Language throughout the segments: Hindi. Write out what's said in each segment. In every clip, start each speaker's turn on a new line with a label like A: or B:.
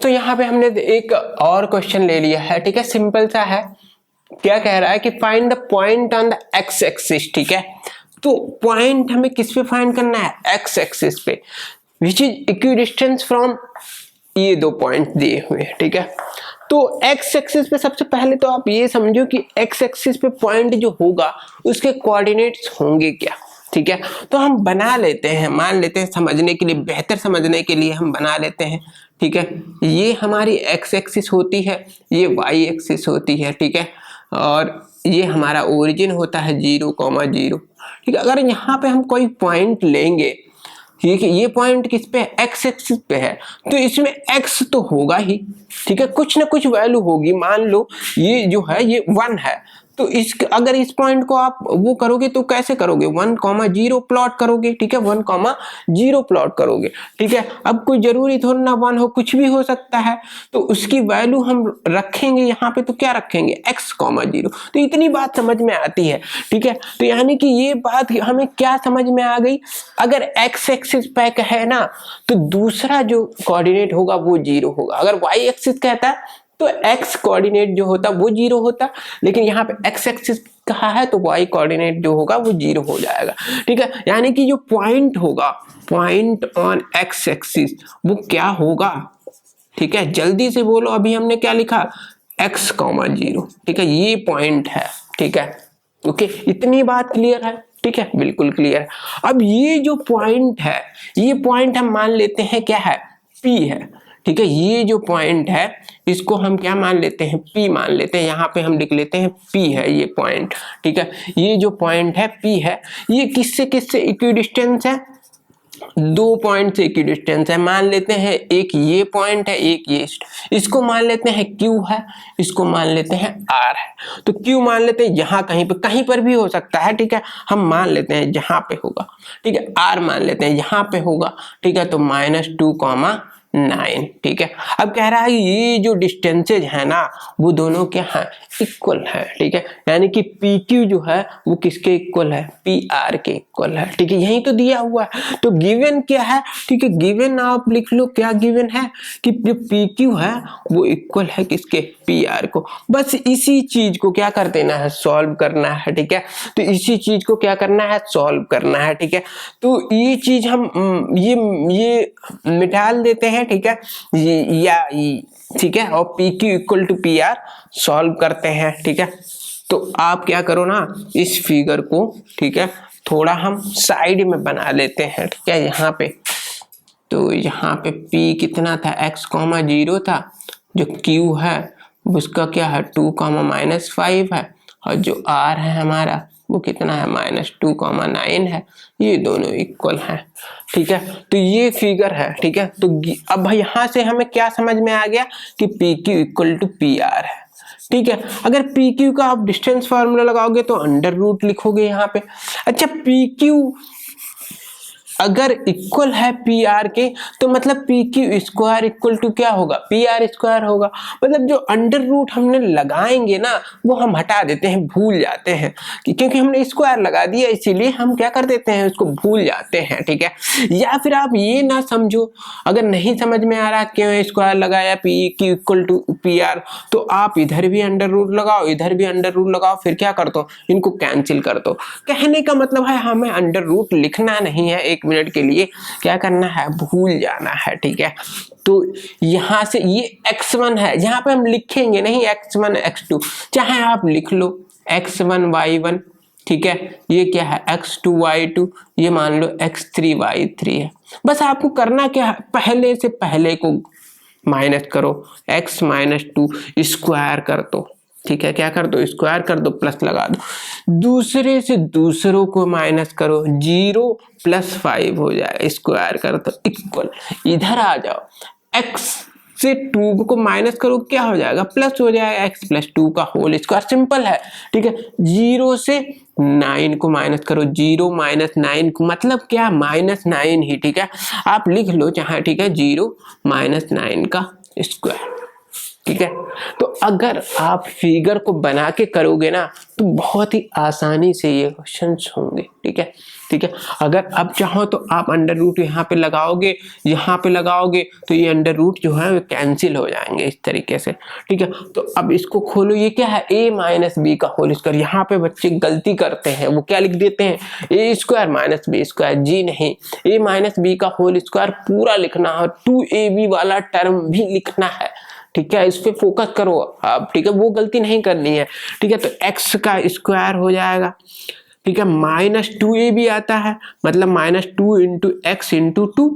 A: तो यहाँ पे हमने एक और क्वेश्चन ले लिया है, ठीक है, सिंपल सा है। क्या कह रहा है कि find the point on the x axis, ठीक है। तो पॉइंट हमें किस पे फाइंड करना है, एक्स एक्सिस पे, विच इज इक्विडिस्टेंस फ्रॉम ये दो पॉइंट दिए हुए हैं, ठीक है। तो एक्स एक्सिस पे सबसे पहले तो आप ये समझो कि एक्स एक्सिस पे पॉइंट जो होगा उसके कोऑर्डिनेट्स होंगे क्या, ठीक है। तो हम बना लेते हैं, मान लेते हैं समझने के लिए, बेहतर समझने के लिए हम बना लेते हैं, ठीक है। ये हमारी एक्स एक्सिस होती है, ये वाई एक्सिस होती है, ठीक है, और ये हमारा ओरिजिन होता है 0,0, ठीक है। अगर यहाँ पे हम कोई पॉइंट लेंगे, ठीक है, ये पॉइंट किस पे है, एक्स एक्सिस पे है, तो इसमें एक्स तो होगा ही, ठीक है, कुछ ना कुछ वैल्यू होगी। मान लो ये जो है ये 1 है, तो इस अगर इस पॉइंट को आप वो करोगे तो कैसे करोगे, 1,0 प्लॉट करोगे, ठीक है, 1,0 प्लॉट करोगे, ठीक है। अब कोई जरूरी थोड़ा ना 1 हो, कुछ भी हो सकता है, तो उसकी वैल्यू हम रखेंगे यहाँ पे, तो क्या रखेंगे, x,0। तो इतनी बात समझ में आती है, ठीक है। तो यानी कि ये बात हमें क्या समझ में आ गई, अगर x एक्सिस पे है ना, तो दूसरा जो कोऑर्डिनेट होगा वो 0 होगा। अगर y एक्सिस कहता है तो x कोऑर्डिनेट जो होता वो 0 होता, लेकिन यहाँ पे x एक्सिस कहा है तो y कोऑर्डिनेट जो होगा वो 0 हो जाएगा, ठीक है। यानी कि जो पॉइंट होगा, पॉइंट ऑन x एक्सिस, वो क्या होगा, ठीक है। जल्दी से बोलो, अभी हमने क्या लिखा, x,0, ठीक है, ये पॉइंट है, ठीक है। ओके, इतनी बात क्लियर है, ठीक है, बिल्कुल क्लियर है। अब ये जो पॉइंट है, ये पॉइंट हम मान लेते हैं क्या है, P है, ठीक है। ये जो पॉइंट है इसको हम क्या मान लेते हैं, P मान लेते हैं। यहाँ पे हम लिख लेते हैं P है ये पॉइंट, ठीक है। ये जो पॉइंट है P है, ये किससे किससे इक्विडिस्टेंस है, दो पॉइंट से इक्विडिस्टेंस है। मान लेते हैं एक ये पॉइंट है, एक ये, इसको मान लेते हैं Q है, इसको मान लेते हैं R है। तो Q मान लेते हैं यहाँ कहीं पर भी हो सकता है, ठीक है, हम मान लेते हैं जहां पे होगा, ठीक है। R मान लेते हैं यहाँ पे होगा, ठीक है, तो -2,9, ठीक है। अब कह रहा है ये जो डिस्टेंसेज है ना वो दोनों क्या है, इक्वल है, ठीक है। यानी कि PQ जो है वो किसके इक्वल है, PR के इक्वल है, ठीक है। यही तो दिया हुआ है। तो गिवन क्या है, ठीक है, गिवन आप लिख लो, क्या गिवन है कि जो PQ है वो इक्वल है किसके, PR को। बस इसी चीज को क्या कर देना है, सॉल्व करना है, ठीक है। तो इसी चीज को क्या करना है, सॉल्व करना है, ठीक है। तो ये चीज हम ये मिटाल देते हैं, ठीक है, ये ठीक है, और PQ equal to PR solve करते हैं, ठीक है। तो आप क्या करो ना, इस फिगर को, ठीक है, थोड़ा हम साइड में बना लेते हैं, ठीक है, यहाँ पे। तो यहाँ पे P कितना था, x,0 था, जो Q है उसका क्या है, 2,-5 है, और जो R है हमारा वो कितना है, -2,9 है। ये दोनों इक्वल हैं, ठीक है। तो ये फिगर है, ठीक है। तो अब यहाँ से हमें क्या समझ में आ गया कि PQ इक्वल टू PR है, ठीक है। अगर PQ का आप डिस्टेंस फार्मूला लगाओगे तो √, लिखोगे यहाँ पे। अच्छा, PQ अगर इक्वल है PR के, तो मतलब PQ स्क्वायर इक्वल टू क्या होगा, PR स्क्वायर होगा। मतलब जो √ हमने लगाएंगे ना वो हम हटा देते हैं, भूल जाते हैं, क्योंकि हमने स्क्वायर लगा दिया, इसीलिए हम क्या कर देते हैं, उसको भूल जाते हैं, ठीक है। या फिर आप ये ना समझो, अगर नहीं समझ में आ रहा क्यों स्क्वायर लगाया PQ इक्वल टू PR, तो आप इधर भी √ लगाओ, इधर भी √ लगाओ, फिर क्या कर दो, इनको कैंसिल कर दो। कहने का मतलब है हमें √ लिखना नहीं है, 1 मिनट के लिए क्या करना है, भूल जाना है, ठीक है। तो यहां से ये x1 है, जहां पे हम लिखेंगे नहीं x1 x2, चाहे आप लिख लो x1 y1, ठीक है। ये क्या है, x2 y2, ये मान लो x3 y3 है। बस आपको करना क्या है, पहले से पहले को माइनस करो, x -2 स्क्वायर कर दो, ठीक है, क्या कर दो, स्क्वायर कर दो, प्लस लगा दो, दूसरे से दूसरों को माइनस करो, 0 + 5 हो जाएगा, स्क्वायर कर दो, इक्वल, इधर आ जाओ, x से 2 को माइनस करो, क्या हो जाएगा, प्लस हो जाएगा, x + 2 का होल स्क्वायर, सिंपल है, ठीक है। 0 से 9 को माइनस करो, 0 - 9 को मतलब क्या, -9 ही, ठीक है। आप लिख लो चाहे, ठीक है, 0 - 9 का स्क्वायर, ठीक है। तो अगर आप फिगर को बना के करोगे ना तो बहुत ही आसानी से ये क्वेश्चंस होंगे, ठीक है। ठीक है, अगर अब चाहो तो आप अंडर रूट यहाँ पे लगाओगे, यहाँ पे लगाओगे तो ये अंडर रूट जो है वो कैंसिल हो जाएंगे इस तरीके से, ठीक है। तो अब इसको खोलो, ये क्या है, a माइनस बी का होल स्क्वायर। यहाँ पे बच्चे गलती करते हैं, वो क्या लिख देते हैं ए स्क्वायर माइनस बी स्क्वायर। जी नहीं, a माइनस बी का होल स्क्वायर पूरा लिखना है, 2ab वाला टर्म भी लिखना है, ठीक है। इस पे फोकस करो आप, ठीक है, वो गलती नहीं करनी है, ठीक है। तो x का स्क्वायर हो जाएगा, ठीक है, माइनस 2a भी आता है, मतलब माइनस 2 इंटू एक्स इंटू 2,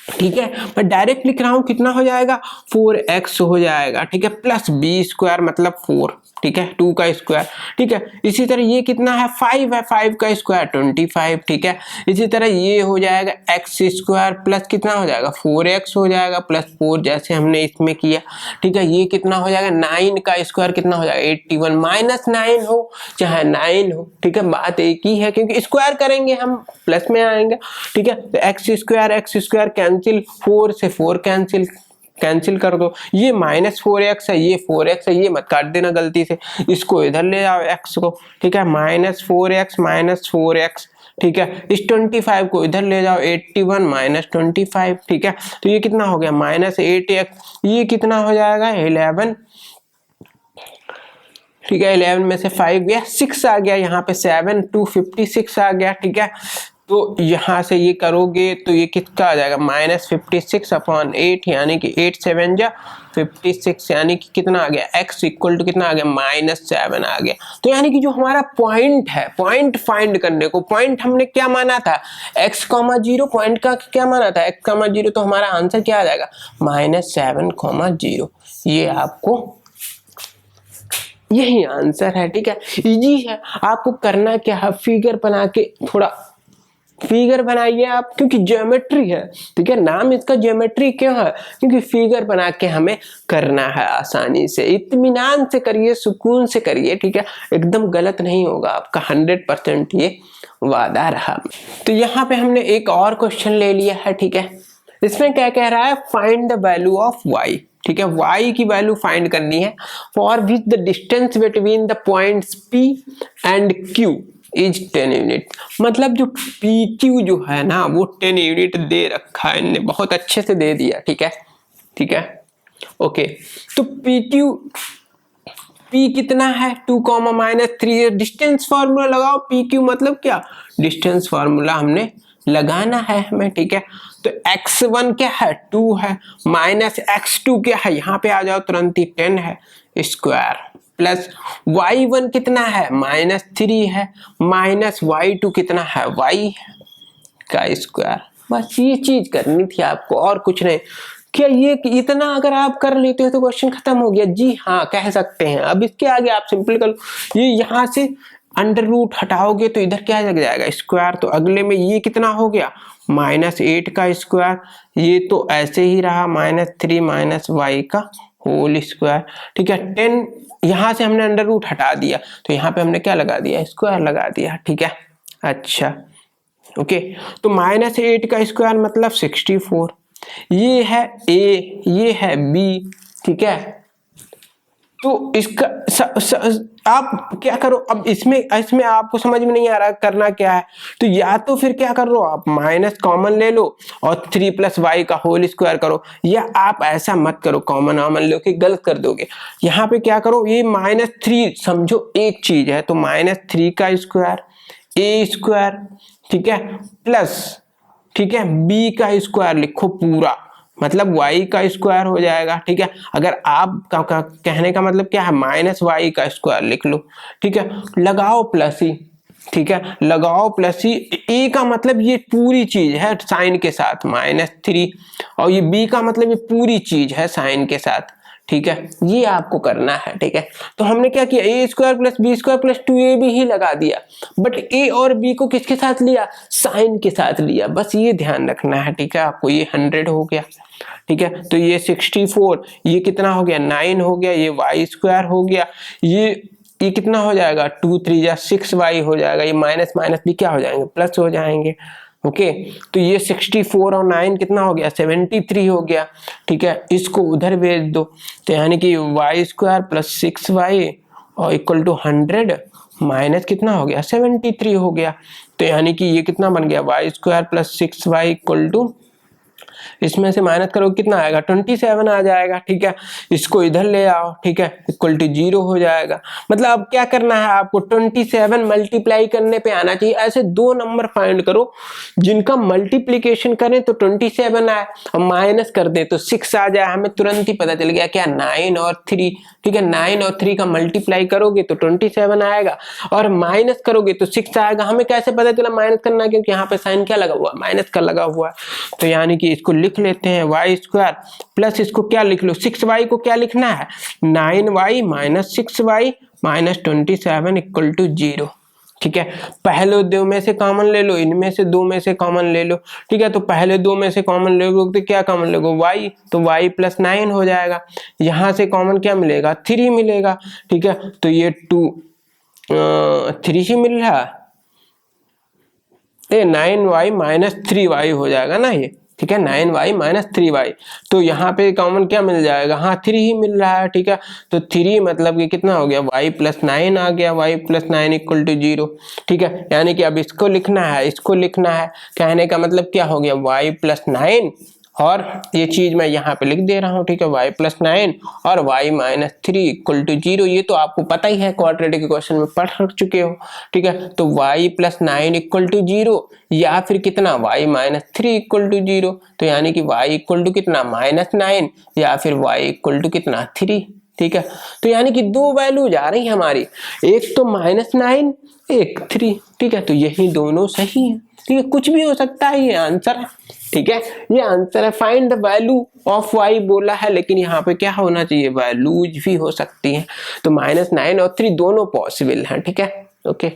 A: ठीक है। मैं डायरेक्ट लिख रहा हूं, कितना हो जाएगा 4x हो जाएगा, ठीक है, प्लस बी स्क्वायर मतलब 4, ठीक है, 2 का स्क्वायर, ठीक है। इसी तरह ये कितना है 5 है, 5 का स्क्वायर 25, ठीक है। इसी तरह ये हो जाएगा एक्स स्क्वायर प्लस कितना हो जाएगा 4x हो जाएगा प्लस 4, जैसे हमने इसमें किया, ठीक है। ये कितना हो जाएगा 9 का स्क्वायर कितना हो जाएगा 81, माइनस 9 हो चाहे 9 हो, ठीक है, बात एक ही है, क्योंकि स्क्वायर करेंगे हम प्लस में आएंगे, ठीक है। तो एक्स स्क्वायर कैंसिल, 4 से 4 कैंसिल कर दो, ये माइनस 4x है, ये 4x है, ये मत काट देना गलती से, इसको इधर ले आओ x को, ठीक है, माइनस 4x, ठीक है। इस 25 को इधर ले जाओ, 81 माइनस 25, ठीक है। तो ये कितना हो गया माइनस 8x, ये कितना हो जाएगा 11, ठीक है। 11 में से 5 गया, 6 आ गया, यहाँ पे 7 2 56 आ गया, ठीक है। तो यहाँ से ये करोगे तो ये कितना आ जाएगा माइनस 56 अपॉन 8, यानी कि 8 7 जा 56, यानी कि कितना आ गया x इक्वल टू कितना आ गया -7 आ गया। तो यानी कि जो हमारा पॉइंट है, पॉइंट फाइंड करने को, पॉइंट हमने क्या माना था x,0, पॉइंट का क्या माना था x,0, तो हमारा आंसर क्या आ जाएगा -7,0। ये आपको यही आंसर है, ठीक है। इजी है, आपको करना क्या है, फिगर बना के थोड़ा फिगर बनाइए आप, क्योंकि ज्योमेट्री है, ठीक है। नाम इसका ज्योमेट्री क्यों है, क्योंकि फिगर बना के हमें करना है, आसानी से इत्मीनान से करिए, सुकून से करिए, ठीक है, एकदम गलत नहीं होगा आपका, 100% ये वादा रहा। तो यहाँ पे हमने एक और क्वेश्चन ले लिया है, ठीक है। इसमें क्या कह रहा है, find the value of y, ठीक है, y की वैल्यू फाइंड करनी है, for which the distance between the points p and q is 10 unit. मतलब जो PQ जो है ना वो 10 यूनिट दे रखा है, इन्हें बहुत अच्छे से दे दिया, ठीक है, ठीक है, ओके। तो P कितना है 2, -3, डिस्टेंस फार्मूला लगाओ, PQ मतलब क्या, डिस्टेंस फार्मूला हमने लगाना है हमें, ठीक है। तो x1 क्या है 2 है, माइनस x2 क्या है, यहाँ पे आ जाओ तुरंत ही 10 है स्क्वायर, प्लस y1 कितना है -3 है, माइनस y2 कितना है y का स्क्वायर। बस ये चीज करनी थी आपको, और कुछ नहीं। क्या ये इतना अगर आप कर लेते हो तो क्वेश्चन खत्म हो गया? जी हाँ, कह सकते हैं। अब इसके आगे आप सिंपल कर लो, ये यहाँ से अंडर रूट हटाओगे तो इधर क्या लग जाएगा स्क्वायर, तो अगले में ये कितना हो गया -8 का स्क्वायर, ये तो ऐसे ही रहा -3 माइनस y का होल स्क्वायर, ठीक है। 10 यहाँ से हमने अंडर रूट हटा दिया तो यहाँ पे हमने क्या लगा दिया, स्क्वायर लगा दिया, ठीक है। अच्छा ओके, तो -8 का स्क्वायर मतलब 64, ये है a, ये है b, ठीक है। तो इसका आप क्या करो, अब इसमें आपको समझ में नहीं आ रहा करना क्या है, तो या तो फिर क्या कर लो आप माइनस कॉमन ले लो और 3 + y का होल स्क्वायर करो, या आप ऐसा मत करो, कॉमन लो कि गलत कर दोगे। यहाँ पे क्या करो, ये -3 समझो एक चीज है, तो -3 का स्क्वायर a स्क्वायर, ठीक है, प्लस, ठीक है, b का स्क्वायर लिखो पूरा, मतलब y का स्क्वायर हो जाएगा, ठीक है। अगर आप का कहने का मतलब क्या है, -y का स्क्वायर लिख लो, ठीक है, लगाओ प्लस ही, ठीक है, लगाओ प्लस ही, a का मतलब ये पूरी चीज है साइन के साथ -3, और ये b का मतलब ये पूरी चीज है साइन के साथ, ठीक है। ये आपको करना है, ठीक है। तो हमने क्या किया, a square plus b square plus 2ab ही लगा दिया, बट a और b को किसके साथ लिया, साइन के साथ लिया, बस ये ध्यान रखना है, ठीक है। आपको ये 100 हो गया, ठीक है। तो ये 64, ये कितना हो गया 9 हो गया, ये y स्क्वायर हो गया, ये कितना हो जाएगा 2 3 6y हो जाएगा, ये माइनस माइनस भी क्या हो जाएंगे, प्लस हो जाएंगे, ओके तो ये 64 और 9 कितना हो गया 73 हो गया, ठीक है। इसको उधर भेज दो तो यानी कि y² प्लस 6y और इक्वल टू 100 माइनस कितना हो गया 73 हो गया। तो यानी कि ये कितना बन गया y² plus 6y equal to, इसमें से माइनस करो कितना आएगा 27 आ जाएगा, ठीक है। इसको इधर ले आओ, ठीक है, इक्वल टू 0 हो जाएगा। मतलब अब क्या करना है आपको 27 मल्टीप्लाई करने पे आना चाहिए। ऐसे दो नंबर फाइंड करो जिनका मल्टीप्लीकेशन करें तो 27 आए और माइनस कर दे तो 6 आ जाए, हमें तुरंत ही पता चल गया क्या 9 और 3, ठीक है। 9 और 3 का मल्टीप्लाई करोगे तो 27 आएगा और माइनस करोगे तो 6 आएगा। हमें कैसे पता चला माइनस करना है, क्योंकि यहाँ पे साइन क्या लगा हुआ है माइनस का लगा हुआ है। तो यानी कि इसको लिख लेते हैं y² प्लस इसको क्या लिख लो 6y को क्या लिखना है 9y minus 6y minus 27 equal to 0, ठीक है। पहले दो में से कॉमन ले लो, इनमें से दो में से कॉमन ले लो, ठीक है। तो पहले दो में से कॉमन ले लो तो क्या कॉमन लोगे y, तो y प्लस 9 हो जाएगा। यहाँ से कॉमन क्या मिलेगा 3 मिलेगा, ठीक है। तो ये 3 ही मिल रहा है, 9y माइनस 3y हो जाएगा ना ये, ठीक है। 9y माइनस 3y, तो यहाँ पे कॉमन क्या मिल जाएगा, हाँ 3 ही मिल रहा है, ठीक है। तो 3 मतलब कि कितना हो गया y प्लस 9 आ गया, y प्लस 9 इक्वल टू 0, ठीक है। यानी कि अब इसको लिखना है, इसको लिखना है, कहने का मतलब क्या हो गया y प्लस 9 और ये चीज मैं यहाँ पे लिख दे रहा हूँ, ठीक है, y प्लस 9 और y माइनस 3 इक्वल टू 0। ये तो आपको पता ही है, क्वाड्रेटिक इक्वेशन में पढ़ चुके हो, ठीक है। तो y प्लस 9 इक्वल टू 0 या फिर कितना y माइनस 3 इक्वल टू 0। तो यानी कि y इक्वल टू कितना माइनस 9 या फिर y इक्वल टू कितना 3, ठीक है। तो यानी कि दो वैल्यू जा रही है हमारी, एक तो -9 एक 3, ठीक है। तो यही दोनों सही है, ठीक है। कुछ भी हो सकता है, ये आंसर है, ठीक है। ये आंसर है। Find the value of y बोला है, लेकिन यहाँ पे क्या होना चाहिए वैल्यूज भी हो सकती हैं। तो -9 और 3 दोनों पॉसिबल हैं, ठीक है। ओके।